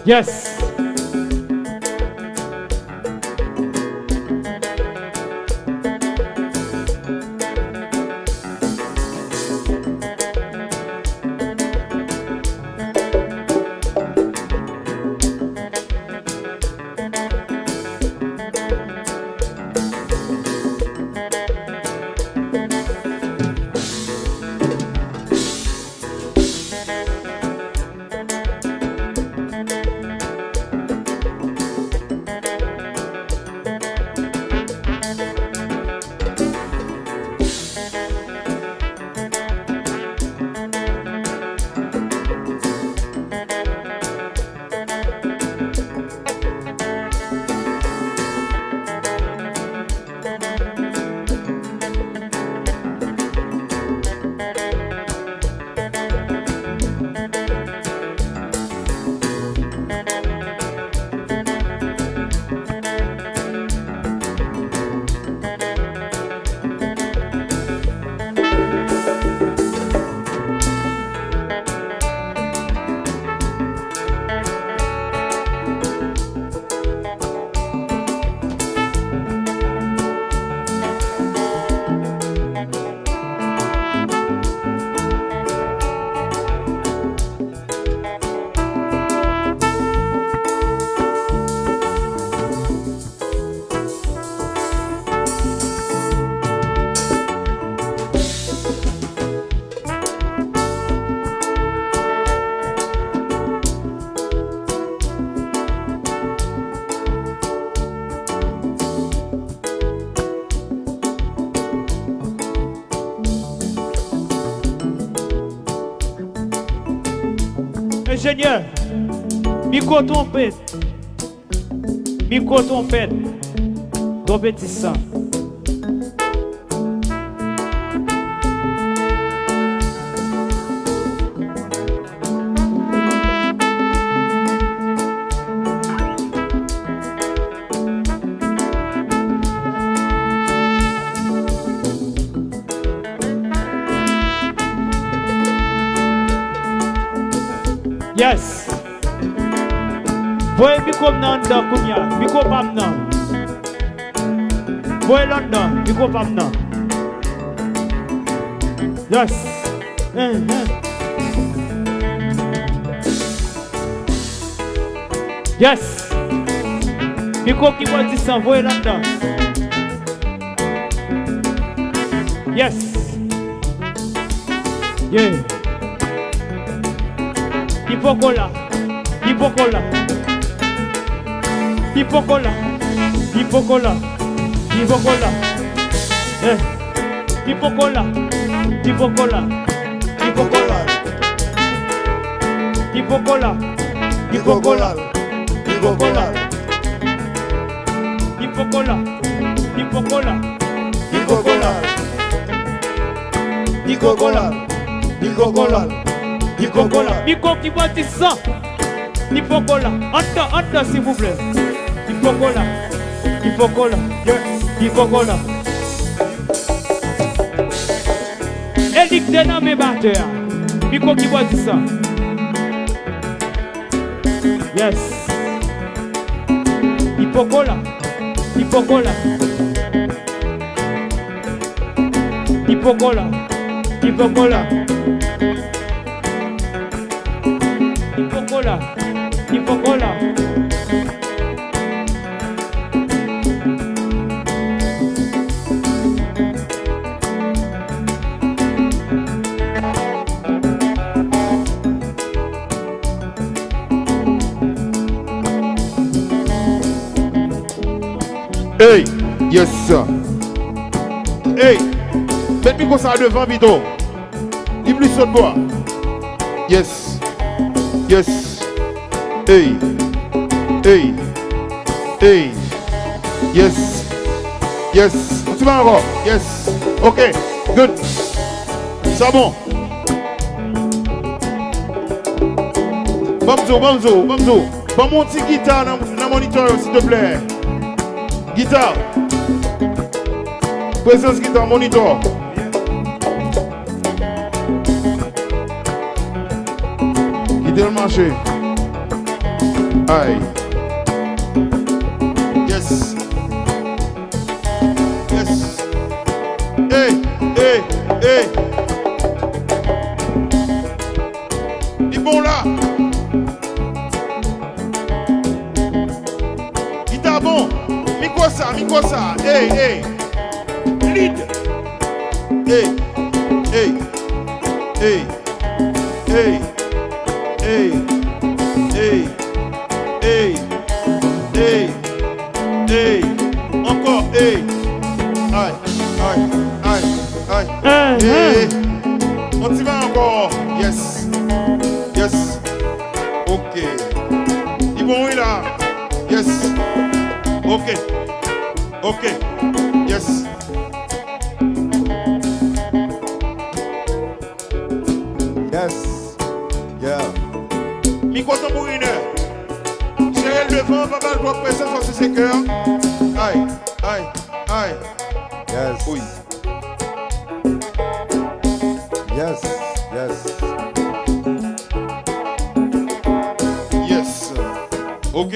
Yes. Ingénieur, micro-trompette, trompetissant. Yes. Voyez micro nan kounya, micro pam nan. Voyez London, micro pam nan. Yes. Yes. Micro qui va dire voyez London. Yes. Yeah. Hipocola, hipocola, hipocola, hipocola, hipocola, hipocola, hipocola, hipocola, hipocola, hipocola, hipocola, hipocola, hipocola, hipocola, hipocola, hipocola. Hipocola, Nico qui bâtit ça. Hipocola, attends, s'il vous plaît. Hipocola, hipocola, hipocola. Elic Dena mes batteurs. Nico qui bâtit ça. Yes. Hipocola, hipocola, hipocola, hipocola. Hipocola, hipocola. Hey, yes sir. Hey, mettez-moi comme ça devant Vito. Il plus sur de bois. Yes. Yes. Hey. Hey. Hey. Yes. Yes. Tu vas encore. Yes. Ok. Good. C'est bon. Bamzo. Bon mon petit guitare dans le moniteur s'il te plaît. Guitare. Présence guitare moniteur. Quittez le marché. Aïe. Yes. Yes. Hey, hey, hey. Il est bon là. Guitare bon. Mi-quoi ça. Hey, hey. Lead. Hey, hey, hey, hey, hey, hey, hey, hey, hey. Encore, hey. Aïe, aïe, aïe, aïe. Hey. On y va encore. Yes. Yes. Ok. Ils vont où là? Yes. Ok. Ok. Yes. Yes. Yeah. Micro tambourineur. Chérie devant, pas mal de présence sur ses cœurs. Aïe, aïe, aïe. Yes. Oui. Yes. Yes. Yes. Ok.